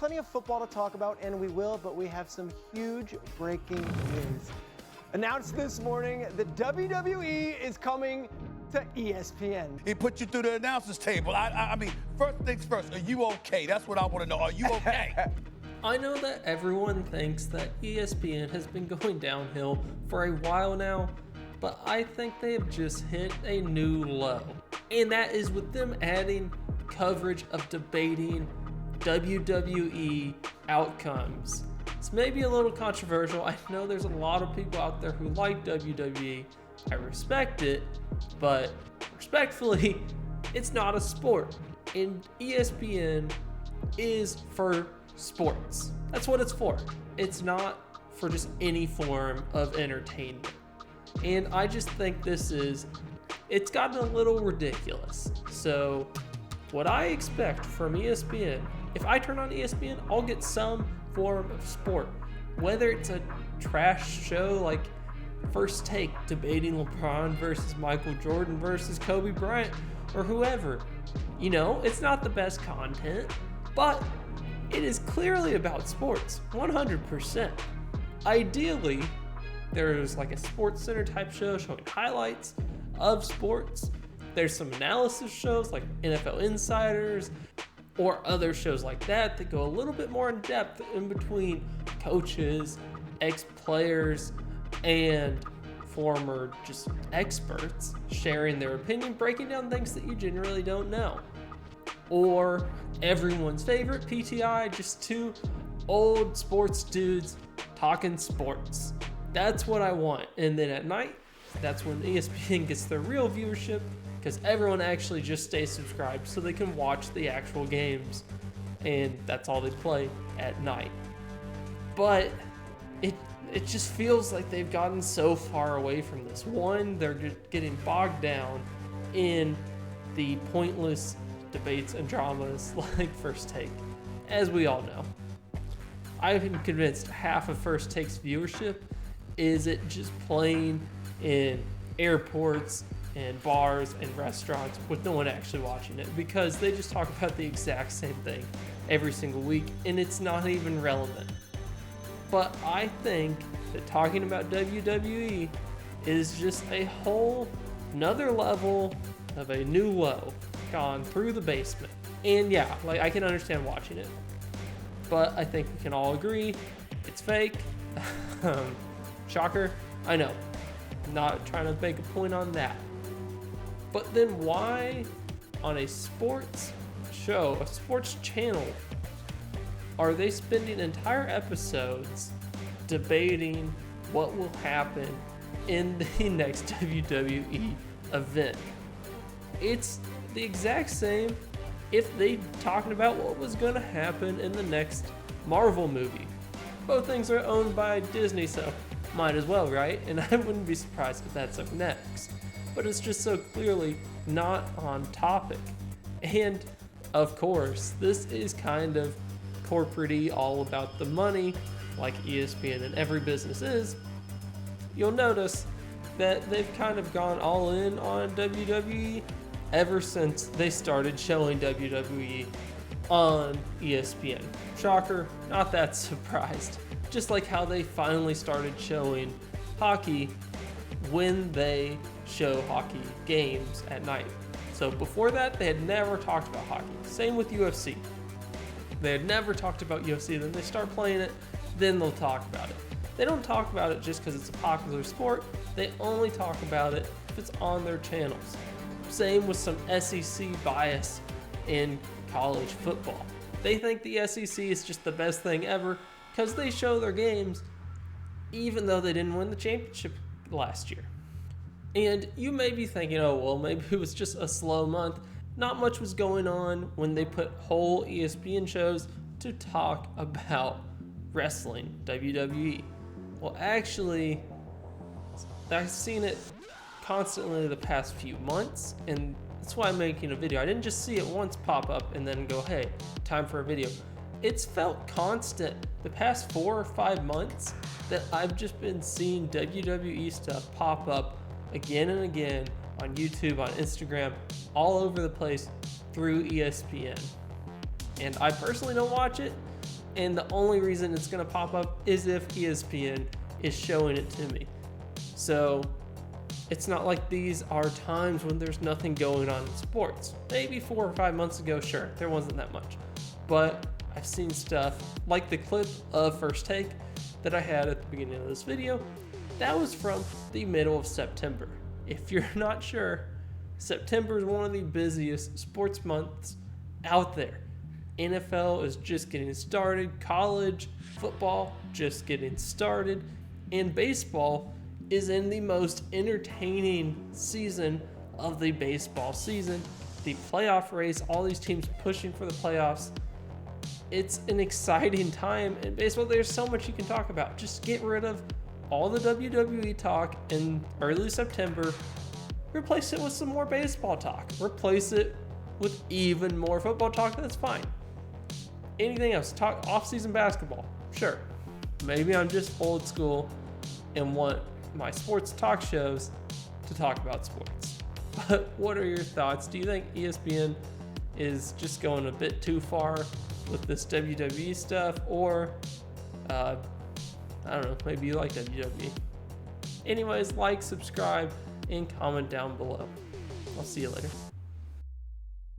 plenty of football to talk about, and we will, but we have some huge breaking news. Announced this morning that WWE is coming to ESPN. He put you through the announcer's table. I mean, first things first, are you okay? That's what I want to know. Are you okay? I know that everyone thinks that ESPN has been going downhill for a while now, but I think they have just hit a new low. And that is with them adding coverage of debating WWE outcomes. It's maybe a little controversial. I know there's a lot of people out there who like WWE. I respect it, but respectfully, it's not a sport. And ESPN is for sports. That's what it's for. It's not for just any form of entertainment. And I just think it's gotten a little ridiculous. So what I expect from ESPN, if I turn on ESPN, I'll get some form of sport. Whether it's a trash show like First Take debating LeBron versus Michael Jordan versus Kobe Bryant or whoever. You know, it's not the best content, but it is clearly about sports, 100%. Ideally, there's like a Sports Center type show showing highlights of sports. There's some analysis shows like NFL Insiders or other shows like that that go a little bit more in depth in between coaches, ex-players, and former just experts sharing their opinion, breaking down things that you generally don't know. Or everyone's favorite PTI, just two old sports dudes talking sports. That's what I want. And then at night, that's when ESPN gets their real viewership, because everyone actually just stays subscribed so they can watch the actual games. And that's all they play at night. But it just feels like they've gotten so far away from this. One, they're just getting bogged down in the pointless debates and dramas like First Take, as we all know. I've been convinced half of First Take's viewership is it just playing in airports and bars and restaurants with no one actually watching it, because they just talk about the exact same thing every single week and it's not even relevant. But I think that talking about WWE is just a whole another level of a new low gone through the basement. And yeah, like I can understand watching it, but I think we can all agree it's fake. Shocker, I know. I'm not trying to make a point on that. But then why on a sports show, a sports channel, are they spending entire episodes debating what will happen in the next WWE event? It's the exact same if they talking about what was going to happen in the next Marvel movie. Both things are owned by Disney, so might as well, right? And I wouldn't be surprised if that's up next. But it's just so clearly not on topic. And of course, this is kind of corporate-y, all about the money, like ESPN and every business is. You'll notice that they've kind of gone all in on WWE ever since they started showing WWE on ESPN. Shocker, not that surprised. Just like how they finally started showing hockey when they show hockey games at night. So before that, they had never talked about hockey. Same with UFC. They had never talked about UFC, then they start playing it, then they'll talk about it. They don't talk about it just because it's a popular sport. They only talk about it if it's on their channels. Same with some SEC bias in college football. They think the SEC is just the best thing ever because they show their games even though they didn't win the championship last year. And you may be thinking, oh, well, maybe it was just a slow month. Not much was going on when they put whole ESPN shows to talk about wrestling, WWE. Well, actually, I've seen it constantly the past few months, and that's why I'm making a video. I didn't just see it once pop up and then go, hey, time for a video. It's felt constant the past 4 or 5 months that I've just been seeing WWE stuff pop up again and again on YouTube, on Instagram, all over the place through ESPN. And I personally don't watch it, And the only reason it's going to pop up is if ESPN is showing it to me. So it's not like these are times when there's nothing going on in sports. Maybe 4 or 5 months ago, sure, there wasn't that much. But I've seen stuff like the clip of First Take that I had at the beginning of this video. That was from the middle of September. If you're not sure, September is one of the busiest sports months out there. NFL is just getting started, college football just getting started, and baseball is in the most entertaining season of the baseball season. The playoff race, all these teams pushing for the playoffs. It's an exciting time in baseball. There's so much you can talk about. Just get rid of all the WWE talk in early September. Replace it with some more baseball talk. Replace it with even more football talk. That's fine. Anything else? Talk off-season basketball. Sure. Maybe I'm just old school and want my sports talk shows to talk about sports. But what are your thoughts? Do you think ESPN is just going a bit too far with this WWE stuff? Or, I don't know, maybe you like WWE. Anyways, like, subscribe, and comment down below. I'll see you later.